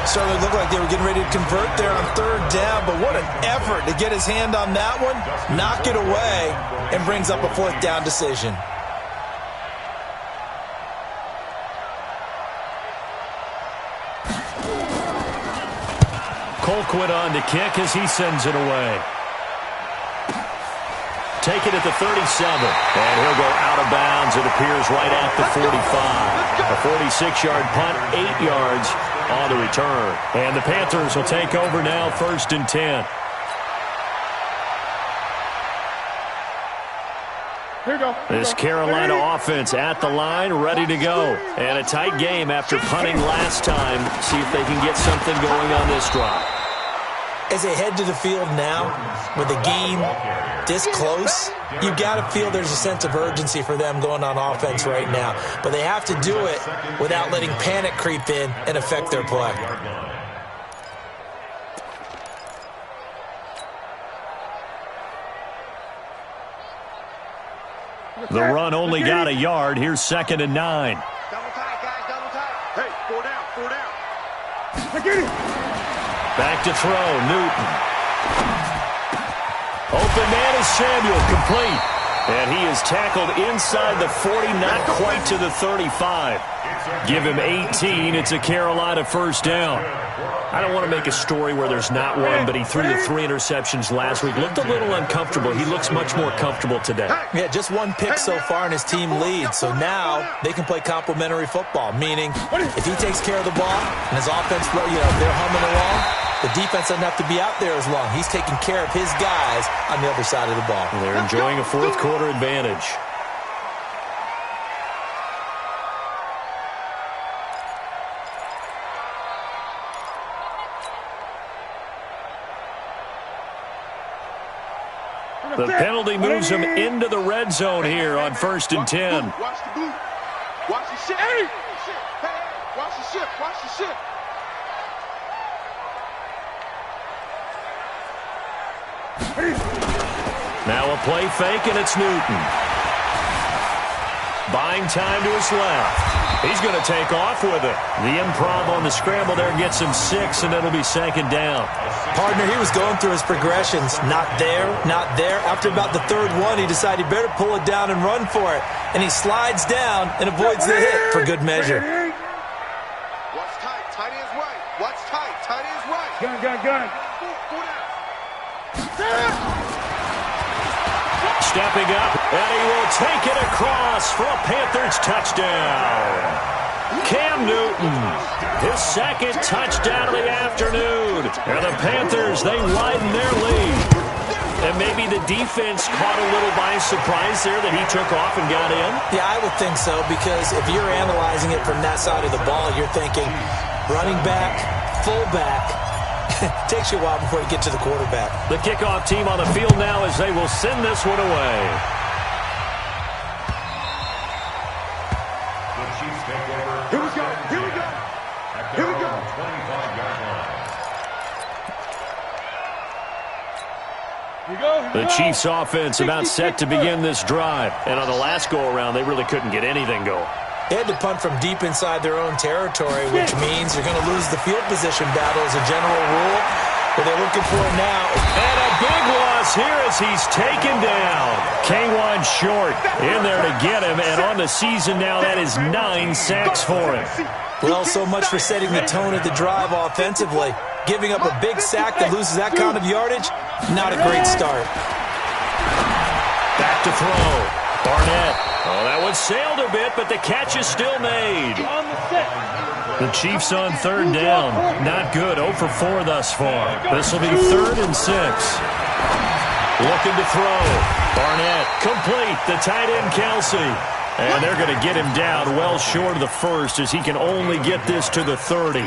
Certainly looked like they were getting ready to convert there on 3rd down, but what an effort to get his hand on that one, knock it away, and brings up a 4th down decision. Colquitt on to kick as he sends it away. Take it at the 37, and he'll go out of bounds. It appears right at the 45. A 46-yard punt, 8 yards on the return. And the Panthers will take over now, 1st and 10. This Carolina offense at the line, ready to go. And a tight game after punting last time. See if they can get something going on this drive. As they head to the field now, with the game this close, you've got to feel there's a sense of urgency for them going on offense right now. But they have to do it without letting panic creep in and affect their play. The run only got a yard. Here's 2nd and 9. Double tight, guys, double tight. Hey, 4 down. Get it. Back to throw, Newton. Open man is Samuel, complete. And he is tackled inside the 40, not quite to the 35. Give him 18. It's a Carolina first down. I don't want to make a story where there's not one, but he threw the 3 interceptions last week. Looked a little uncomfortable. He looks much more comfortable today. Yeah, just 1 pick so far and his team leads. So now they can play complementary football, meaning if he takes care of the ball and his offense, they're humming along, the defense doesn't have to be out there as long. He's taking care of his guys on the other side of the ball. They're enjoying a fourth quarter advantage. The penalty moves him into the red zone here on 1st and 10. Watch the boot. Watch the shit. Hey! Watch the shit. Watch the shit. Now a play fake, and it's Newton. Buying time to his left. He's going to take off with it. The improv on the scramble there gets him 6, and it'll be 2nd down. Partner, he was going through his progressions. Not there, not there. After about the 3rd one, he decided he better pull it down and run for it. And he slides down and avoids the hit for good measure. Watch tight. Tight ends right. Watch tight. Tight ends right. Gun. Stepping up, and he will take it across for a Panthers touchdown. Cam Newton, his 2nd touchdown of the afternoon. And the Panthers, they widen their lead. And maybe the defense caught a little by surprise there that he took off and got in. Yeah, I would think so, because if you're analyzing it from that side of the ball, you're thinking running back, fullback. Takes you a while before you get to the quarterback. The kickoff team on the field now as they will send this one away. The Chiefs take over. Here we go. Here we go. Here we go. 25-yard line. The Chiefs offense about set to begin this drive. And on the last go-around, they really couldn't get anything going. They had to punt from deep inside their own territory, which means you're going to lose the field position battle as a general rule. But they're looking for it now. And a big loss here as he's taken down. K1 Short in there to get him. And on the season now, that is 9 sacks for him. Well, so much for setting the tone of the drive offensively. Giving up a big sack that loses that kind of yardage, not a great start. Back to throw. Barnett. Oh, that one sailed a bit, but the catch is still made. The Chiefs on 3rd down. Not good. 0 for 4 thus far. This will be 3rd and 6. Looking to throw. Barnett complete. The tight end, Kelsey. And they're going to get him down well short of the 1st as he can only get this to the 30.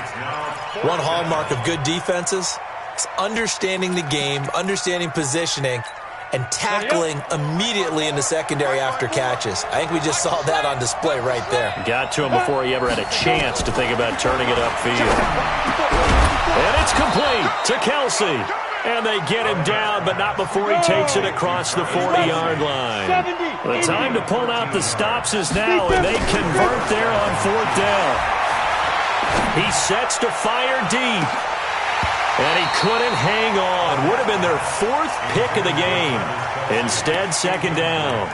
One hallmark of good defenses is understanding the game, understanding positioning, and tackling immediately in the secondary after catches. I think we just saw that on display right there. Got to him before he ever had a chance to think about turning it upfield. And it's complete to Kelsey. And they get him down, but not before he takes it across the 40-yard line. The time to pull out the stops is now, and they convert there on 4th down. He sets to fire deep. And he couldn't hang on. Would have been their 4th pick of the game. Instead, 2nd down.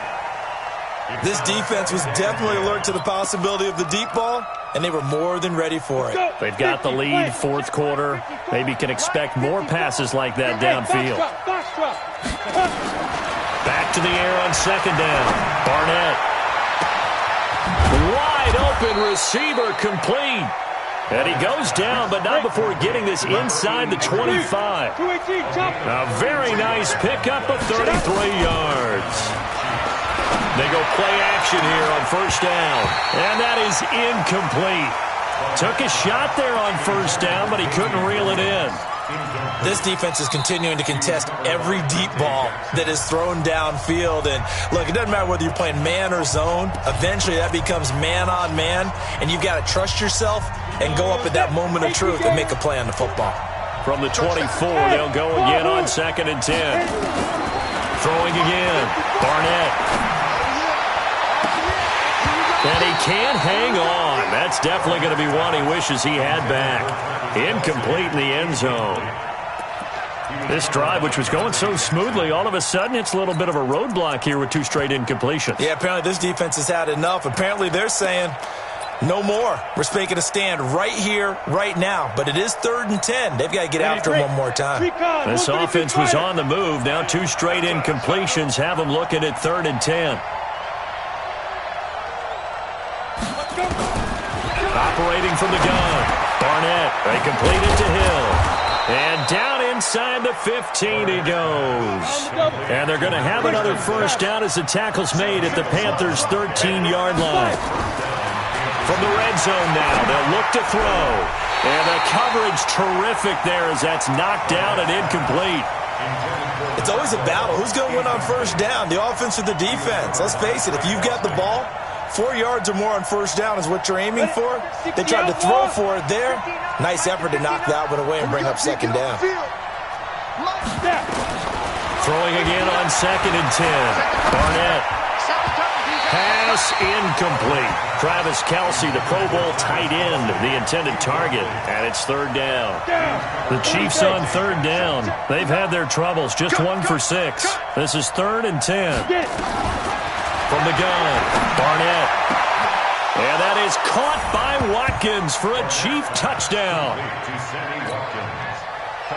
This defense was definitely alert to the possibility of the deep ball, and they were more than ready for it. They've got the lead, 4th quarter. Maybe can expect more passes like that downfield. Back to the air on 2nd down. Barnett. Wide open receiver complete. And he goes down, but not before getting this inside the 25. A very nice pickup of 33 yards. They go play action here on 1st down. And that is incomplete. Took a shot there on 1st down, but he couldn't reel it in. This defense is continuing to contest every deep ball that is thrown downfield. And look, it doesn't matter whether you're playing man or zone. Eventually that becomes man on man, and you've got to trust yourself and go up at that moment of truth and make a play on the football. From the 24, they'll go again on 2nd and 10. Throwing again. Barnett. And he can't hang on. That's definitely going to be one he wishes he had back. Incomplete in the end zone. This drive, which was going so smoothly, all of a sudden it's a little bit of a roadblock here with 2 straight incompletions. Yeah, apparently this defense has had enough. Apparently they're saying no more. We're making a stand right here, right now. But it is 3rd and 10. They've got to get after him one more time. This offense was on the move. Now 2 straight incompletions have them looking at 3rd and 10. Operating from the gun. Barnett, they complete it to Hill. And down inside the 15 he goes. And they're going to have another first down as the tackle's made at the Panthers' 13-yard line. From the red zone now, they'll look to throw. And the coverage terrific there as that's knocked down and incomplete. It's always a battle. Who's going to win on first down, the offense or the defense? Let's face it, if you've got the ball, 4 yards or more on first down is what you're aiming for. They tried to throw for it there. Nice effort to knock that one away and bring up 2nd down. Throwing again on 2nd and 10. Barnett. Pass incomplete. Travis Kelce, the Pro Bowl tight end, the intended target, and it's 3rd down. The Chiefs on 3rd down. They've had their troubles, just 1 for 6. This is 3rd and 10. From the gun, Barnett. And that is caught by Watkins for a Chief touchdown.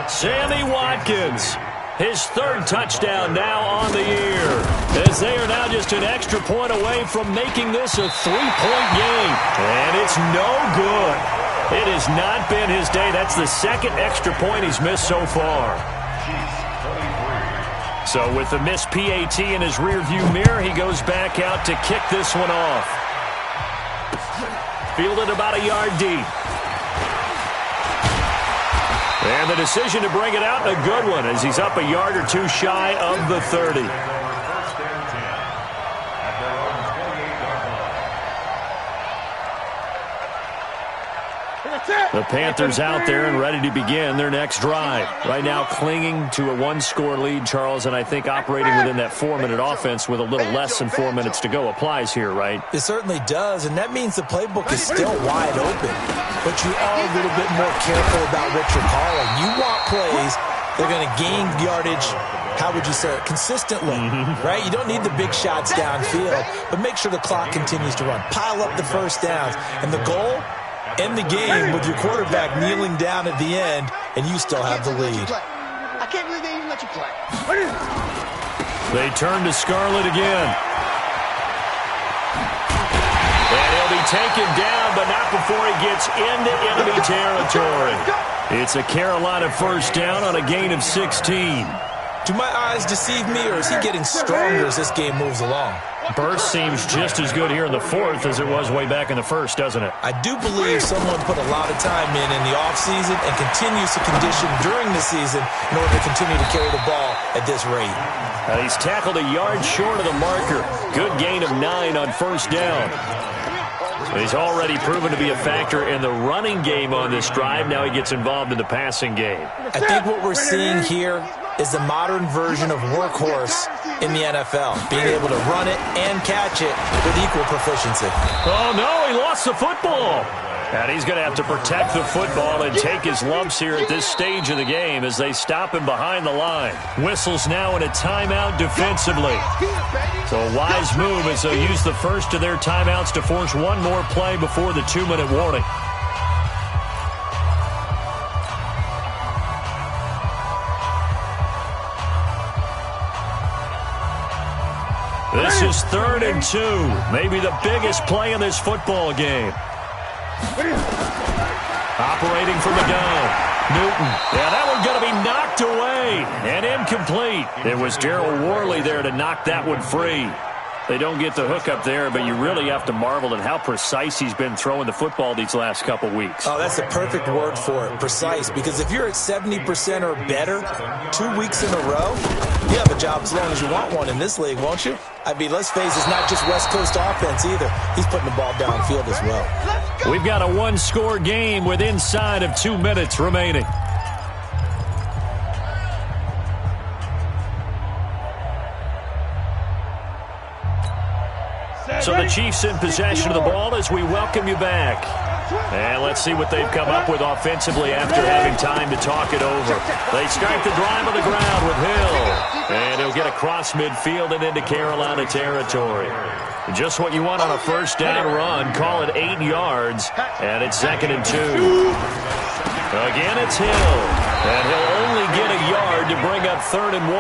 Sammy Watkins, his 3rd touchdown now on the year, as they are now just an extra point away from making this a 3-point game. And it's no good. It has not been his day. That's the 2nd extra point he's missed so far. So with the missed PAT in his rearview mirror, he goes back out to kick this one off. Fielded about a yard deep. And the decision to bring it out, a good one, as he's up a yard or 2 shy of the 30. The Panthers out there and ready to begin their next drive. Right now clinging to a 1-score lead, Charles, and I think operating within that 4-minute offense with a little less than 4 minutes to go applies here, right? It certainly does, and that means the playbook is still wide open. But you are a little bit more careful about what you're calling. You want plays that are going to gain yardage, how would you say it, consistently, right? You don't need the big shots downfield, but make sure the clock continues to run. Pile up the first downs, and the goal, end the game with your quarterback kneeling down at the end, and you still have the lead. I can't believe they even let you play. They turn to Scarlett again. And he'll be taken down, but not before he gets into enemy territory. It's a Carolina first down on a gain of 16. Do my eyes deceive me, or is he getting stronger as this game moves along? Burst seems just as good here in the 4th as it was way back in the 1st, doesn't it? I do believe someone put a lot of time in the offseason and continues to condition during the season in order to continue to carry the ball at this rate. He's tackled a yard short of the marker. Good gain of 9 on first down. He's already proven to be a factor in the running game on this drive. Now he gets involved in the passing game. I think what we're seeing here is the modern version of workhorse in the NFL, being able to run it and catch it with equal proficiency. Oh, no, he lost the football. And he's going to have to protect the football and take his lumps here at this stage of the game as they stop him behind the line. Whistles now in a timeout defensively. So a wise move as they'll use the first of their timeouts to force one more play before the 2-minute warning. This is 3rd and 2. Maybe the biggest play in this football game. Operating from the gun. Newton. Yeah, that one's going to be knocked away and incomplete. It was Darryl Worley there to knock that one free. They don't get the hook up there, but you really have to marvel at how precise he's been throwing the football these last couple weeks. Oh, that's the perfect word for it, precise, because if you're at 70% or better 2 weeks in a row, you have a job as long as you want one in this league, won't you? I mean, let's face it, it's not just West Coast offense either. He's putting the ball downfield as well. We've got a 1-score game with inside of 2 minutes remaining. So the Chiefs in possession of the ball as we welcome you back. And let's see what they've come up with offensively after having time to talk it over. They start the drive on the ground with Hill. And he'll get across midfield and into Carolina territory. Just what you want on a first down run. Call it 8 yards. And it's 2nd and 2. Again, it's Hill. And he'll only get a yard to bring up 3rd and 1.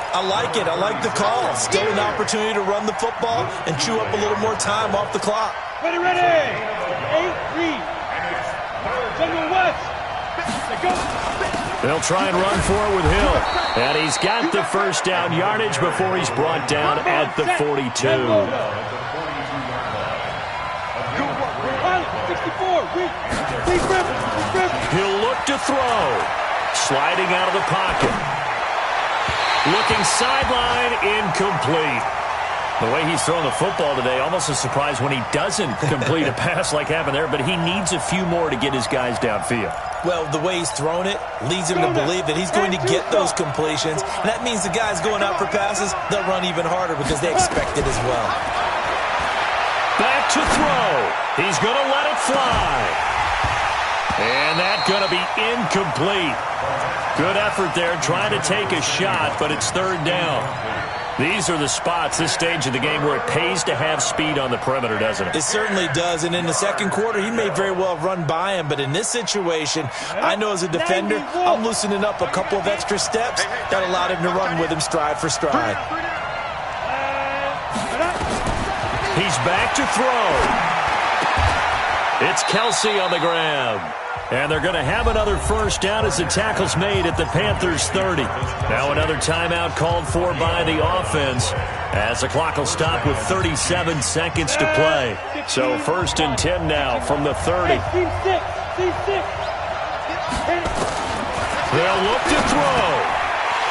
I like it. I like the call. Still an opportunity to run the football and chew up a little more time off the clock. Ready, ready. 8-3. General West. Go. They'll try and run for it with Hill. And he's got the first down yardage before he's brought down at the 42. 64. He'll look to throw. Sliding out of the pocket. Looking sideline, incomplete. The way he's throwing the football today, almost a surprise when he doesn't complete a pass like happened there, but he needs a few more to get his guys downfield. Well, the way he's thrown it leads him to believe that he's going to get those completions. And that means the guys going out for passes, they'll run even harder because they expect it as well. Back to throw. He's going to let it fly. And that's going to be incomplete. Good effort there trying to take a shot, but it's 3rd down. These are the spots, this stage of the game, where it pays to have speed on the perimeter, doesn't it? It certainly does, and in the second quarter, he may very well run by him, but in this situation, I know as a defender, I'm loosening up a couple of extra steps that allowed him to run with him stride for stride. He's back to throw. It's Kelsey on the ground. And they're going to have another first down as the tackle's made at the Panthers' 30. Now another timeout called for by the offense as the clock will stop with 37 seconds to play. So 1st and 10 now from the 30. They'll look to throw.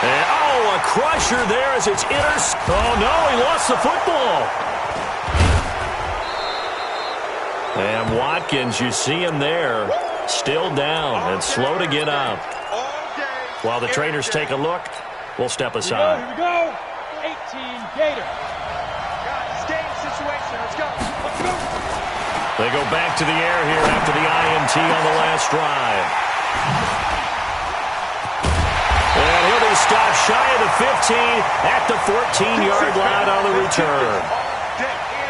And, a crusher there as it's Oh, no, he lost the football. And Watkins, you see him there. Still down and slow to get up. While the trainers take a look, we'll step aside. Here we go. 18 Gator. Game situation. Let's go. Let's go. They go back to the air here after the INT on the last drive. And he'll be stopped shy of the 15 at the 14-yard line on the return.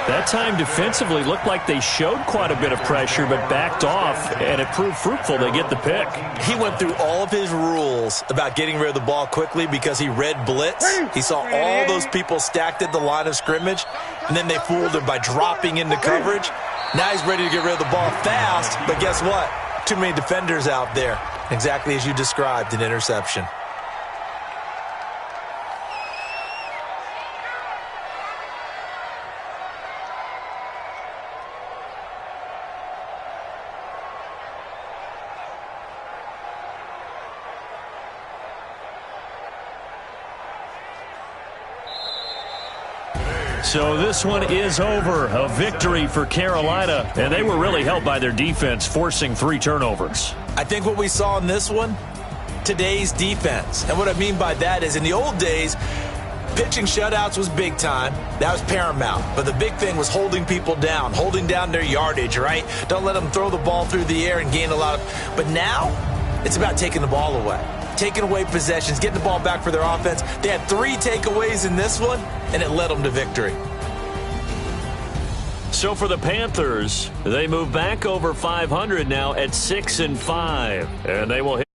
That time defensively looked like they showed quite a bit of pressure but backed off, and it proved fruitful. They get the pick. He went through all of his rules about getting rid of the ball quickly because he read blitz. He saw all those people stacked at the line of scrimmage, and then they fooled him by dropping into coverage. Now he's ready to get rid of the ball fast, but guess what? Too many defenders out there. Exactly as you described, an interception. So this one is over. A victory for Carolina, and they were really helped by their defense, forcing 3 turnovers. I think what we saw in this one, today's defense. And what I mean by that is in the old days, pitching shutouts was big time. That was paramount. But the big thing was holding people down, holding down their yardage, right? Don't let them throw the ball through the air and gain a lot of... But now, it's about taking the ball away. Taking away possessions, getting the ball back for their offense. They had 3 takeaways in this one, and it led them to victory. So for the Panthers, they move back over 500 now at 6-5, and they will hit